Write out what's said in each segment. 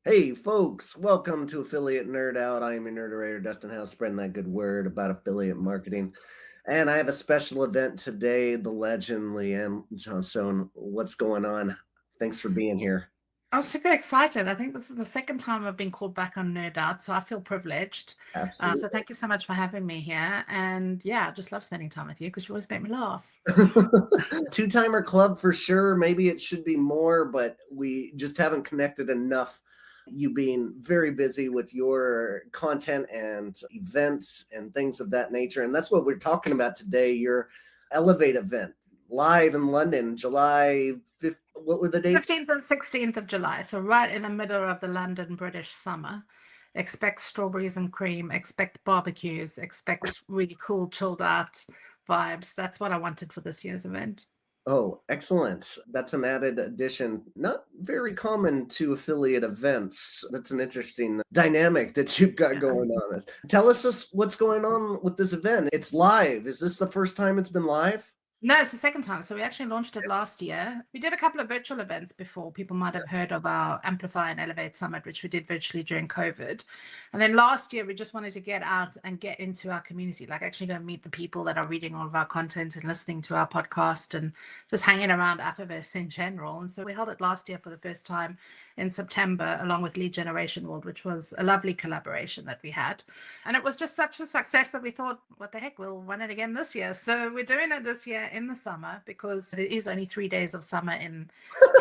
Hey, folks, welcome to Affiliate Nerd Out. I am your nerderator, Dustin House, spreading that good word about affiliate marketing. And I have a special event today, the legend Leanne Johnstone. What's going on? Thanks for being here. I'm super excited. I think this is the second time I've been called back on Nerd Out, so I feel privileged. So Absolutely. thank you so much for having me here. And yeah, I just love spending time with you because you always make me laugh. Two-timer club for sure. Maybe it should be more, but we just haven't connected enough. You being very busy with your content and events and things of that nature. And that's what we're talking about today, your Elevate event live in London, July 5th. What were the dates? 15th and 16th of July, so right in the middle of the London British summer. Expect strawberries and cream, expect barbecues, expect really cool, chilled out vibes. That's what I wanted for this year's event. Oh, excellent. That's an added addition. Not very common to affiliate events. That's an interesting dynamic that you've got Yeah. going on. Tell us what's going on with this event. It's live. Is this the first time it's been live? No, it's the second time. So we actually launched it last year. We did a couple of virtual events before. People might have heard of our Amplify and Elevate Summit, which we did virtually during COVID. And then last year, we just wanted to get out and get into our community, like actually go and meet the people that are reading all of our content and listening to our podcast and just hanging around Afterverse in general. And so we held it last year for the first time in September, along with Lead Generation World, which was a lovely collaboration that we had. And it was just such a success that we thought, what the heck, we'll run it again this year. So we're doing it this year in the summer because it is only 3 days of summer in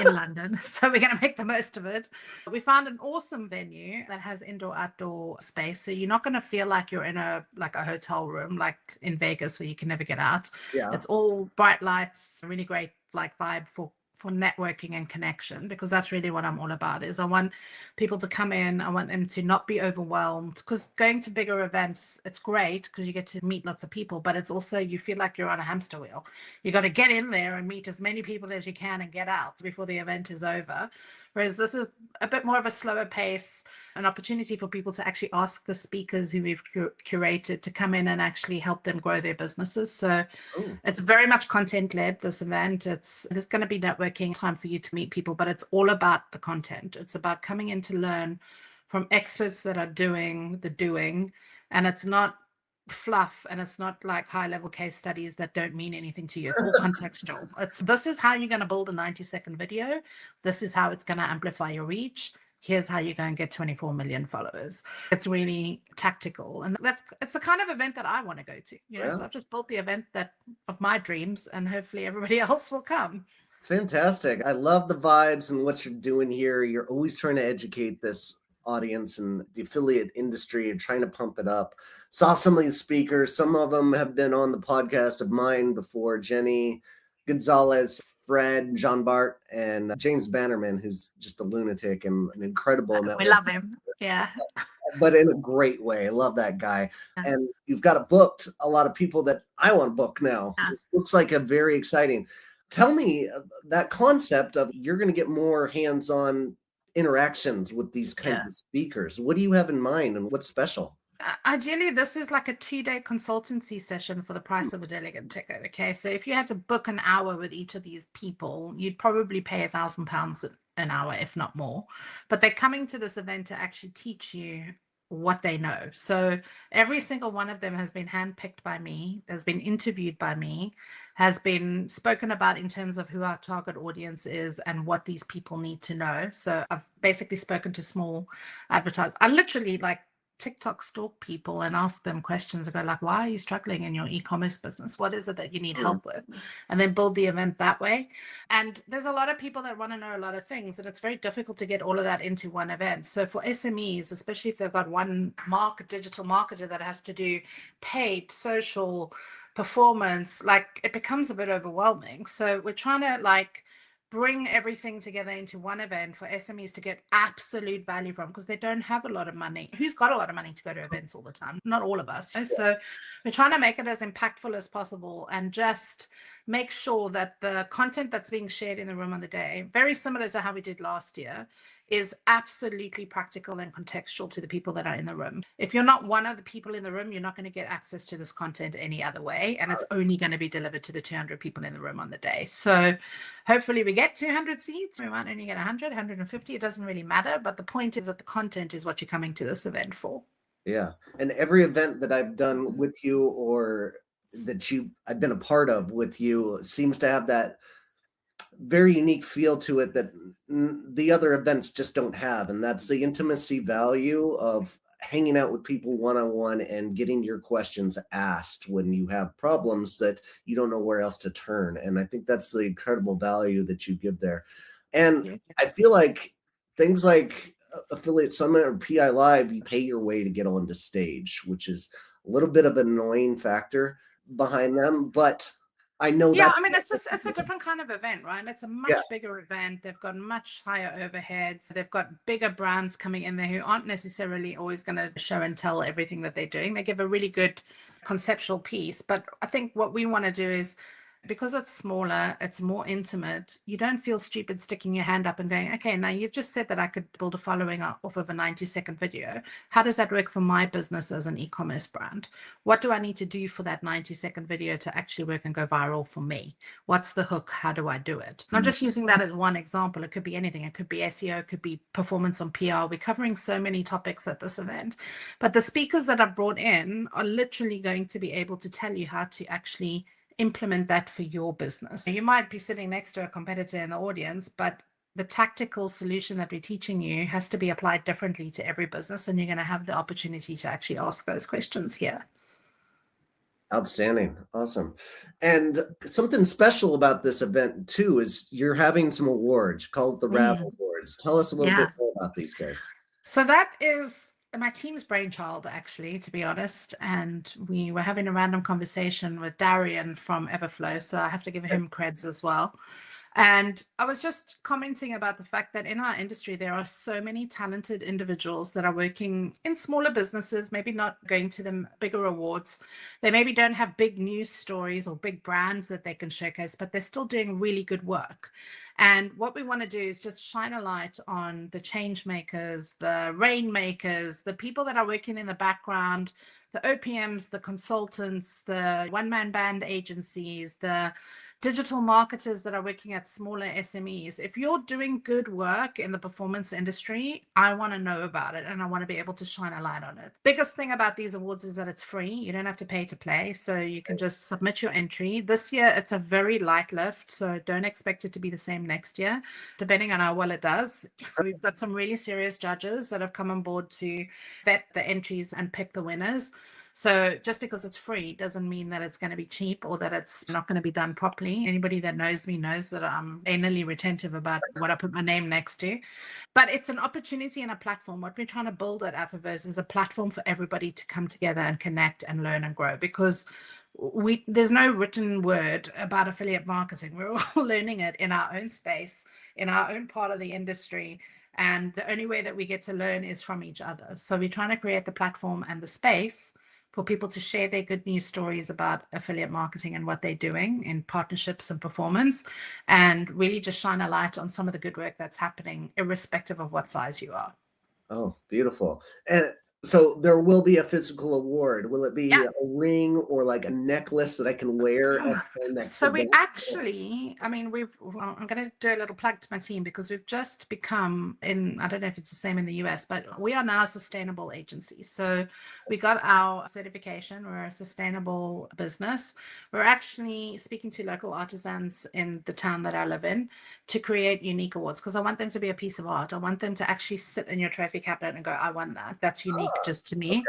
London. So we're going to make the most of it. We found an awesome venue that has indoor outdoor space. So you're not going to feel like you're in a hotel room like in Vegas where you can never get out. Yeah. It's all bright lights, really great like vibe for networking and connection, because that's really what I'm all about. Is I want people to come in, I want them to not be overwhelmed, because going to bigger events, it's great because you get to meet lots of people, but it's also you feel like you're on a hamster wheel. You got to get in there and meet as many people as you can and get out before the event is over. Whereas this is a bit more of a slower pace, an opportunity for people to actually ask the speakers who we've curated to come in and actually help them grow their businesses. So Oh, it's very much content led, this event. There's going to be networking time for you to meet people, but it's all about the content. It's about coming in to learn from experts that are doing the doing. And it's not fluff, and it's not like high level case studies that don't mean anything to you. It's all contextual. It's this is how you're going to build a 90-second video. This is how it's going to amplify your reach. Here's how you're going to get 24 million followers. It's really tactical. And it's the kind of event that I want to go to. So well, I've just built the event that of my dreams, and hopefully everybody else will come. fantastic. I love the vibes and what you're doing here. You're always trying to educate this audience and the affiliate industry and trying to pump it up. Saw some of these speakers. Some of them have been on the podcast of mine before. Jenny Gonzalez, Fred, John Bart, and James Bannerman, who's just a lunatic and an incredible We network, love him. Yeah. but in a great way. I love that guy. And you've got booked a lot of people that I want to book now. Yeah. This looks like a very exciting. Tell me that concept of you're going to get more hands-on interactions with these kinds Yeah. of speakers. What do you have in mind and what's special? Ideally, this is like a 2-day consultancy session for the price of a delegate ticket. Okay. So if you had to book an hour with each of these people, you'd probably pay £1,000 an hour, if not more. But they're coming to this event to actually teach you what they know. So every single one of them has been handpicked by me, has been interviewed by me, has been spoken about in terms of who our target audience is and what these people need to know. So I've basically spoken to small advertisers. I literally like TikTok stalk people and ask them questions and go like, why are you struggling in your e-commerce business? What is it that you need Mm, help with? And then build the event that way. And there's a lot of people that want to know a lot of things, and it's very difficult to get all of that into one event. So for SMEs, especially if they've got one digital marketer that has to do paid, social, performance, like it becomes a bit overwhelming. So we're trying to like bring everything together into one event for SMEs to get absolute value from, because they don't have a lot of money. Who's got a lot of money to go to events all the time? Not all of us. So we're trying to make it as impactful as possible and just make sure that the content that's being shared in the room on the day, very similar to how we did last year, is absolutely practical and contextual to the people that are in the room. If you're not one of the people in the room, you're not going to get access to this content any other way. And it's only going to be delivered to the 200 people in the room on the day. So hopefully we get 200 seats. We might only get 100, 150. It doesn't really matter. But the point is that the content is what you're coming to this event for. Yeah. And every event that I've done with you or I've been a part of with you seems to have that very unique feel to it that the other events just don't have. And that's the intimacy value of hanging out with people one-on-one and getting your questions asked when you have problems that you don't know where else to turn. And I think that's the incredible value that you give there. And I feel like things like Affiliate Summit or PI Live, you pay your way to get onto stage, which is a little bit of an annoying factor behind them, but I know Yeah, that's I mean, it's a different kind of event, right? It's a much bigger event. They've got much higher overheads. They've got bigger brands coming in there who aren't necessarily always going to show and tell everything that they're doing. They give a really good conceptual piece. But I think what we want to do is, because it's smaller, it's more intimate, you don't feel stupid sticking your hand up and going, okay, now you've just said that I could build a following off of a 90-second video. How does that work for my business as an e-commerce brand? What do I need to do for that 90-second video to actually work and go viral for me? What's the hook? How do I do it? And I'm just using that as one example. It could be anything. It could be SEO, it could be performance on PR. We're covering so many topics at this event. But the speakers that I've brought in are literally going to be able to tell you how to actually implement that for your business. You might be sitting next to a competitor in the audience, but the tactical solution that we're teaching you has to be applied differently to every business, and you're going to have the opportunity to actually ask those questions here. Outstanding. Awesome. And something special about this event too is you're having some awards called the RAV Awards. Tell us a little bit more about these guys. So that is my team's brainchild, actually, to be honest. And we were having a random conversation with Darian from Everflow, so I have to give him creds as well. And I was just commenting about the fact that in our industry, there are so many talented individuals that are working in smaller businesses, maybe not going to the bigger awards. They maybe don't have big news stories or big brands that they can showcase, but they're still doing really good work. And what we want to do is just shine a light on the change makers, the rainmakers, the people that are working in the background, the OPMs, the consultants, the one-man band agencies, the digital marketers that are working at smaller SMEs. If you're doing good work in the performance industry, I want to know about it and I want to be able to shine a light on it. Biggest thing about these awards is that it's free. You don't have to pay to play, so you can just submit your entry. This year, it's a very light lift, so don't expect it to be the same next year, depending on how well it does. We've got some really serious judges that have come on board to vet the entries and pick the winners. So just because it's free doesn't mean that it's going to be cheap or that it's not going to be done properly. Anybody that knows me knows that I'm anally retentive about what I put my name next to. But it's an opportunity and a platform. What we're trying to build at Afterverse is a platform for everybody to come together and connect and learn and grow, because there's no written word about affiliate marketing. We're all learning it in our own space, in our own part of the industry. And the only way that we get to learn is from each other. So we're trying to create the platform and the space for people to share their good news stories about affiliate marketing and what they're doing in partnerships and performance, and really just shine a light on some of the good work that's happening, irrespective of what size you are. Oh, beautiful. And so there will be a physical award. Will it be a ring or like a necklace that I can wear at the next So event? we actually, I mean, I'm going to do a little plug to my team, because we've just become, I don't know if it's the same in the US, but we are now a sustainable agency. So we got our certification. We're a sustainable business. We're actually speaking to local artisans in the town that I live in to create unique awards, because I want them to be a piece of art. I want them to actually sit in your trophy cabinet and go, I want that. That's unique just to me. Okay.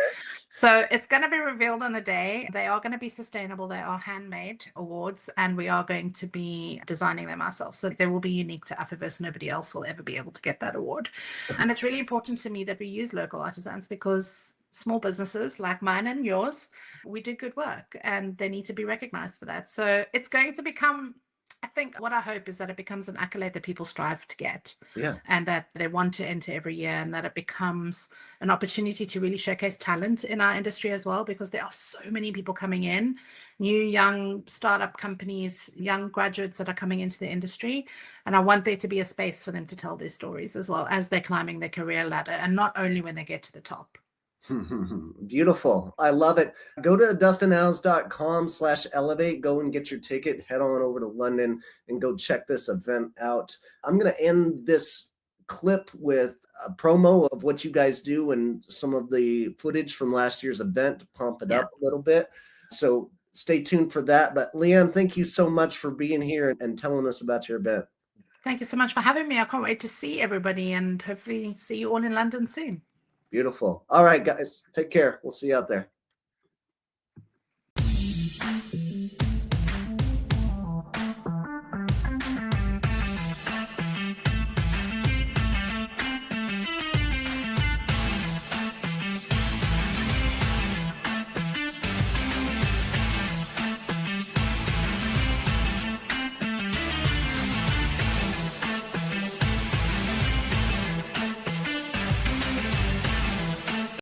So it's going to be revealed on the day. They are going to be sustainable. They are handmade awards, and we are going to be designing them ourselves. So they will be unique to Afterverse. Nobody else will ever be able to get that award. And it's really important to me that we use local artisans, because small businesses like mine and yours, we do good work and they need to be recognized for that. So it's going to become I think what I hope is that it becomes an accolade that people strive to get. Yeah. And that they want to enter every year, and that it becomes an opportunity to really showcase talent in our industry as well, because there are so many people coming in, new young startup companies, young graduates that are coming into the industry. And I want there to be a space for them to tell their stories as well as they're climbing their career ladder, and not only when they get to the top. Beautiful. I love it. Go to dustinhouse.com/elevate. Go and get your ticket. Head on over to London and go check this event out. I'm going to end this clip with a promo of what you guys do and some of the footage from last year's event to pump it up a little bit. So stay tuned for that. But Leanne, thank you so much for being here and telling us about your event. Thank you so much for having me. I can't wait to see everybody and hopefully see you all in London soon. Beautiful. All right, guys. Take care. We'll see you out there.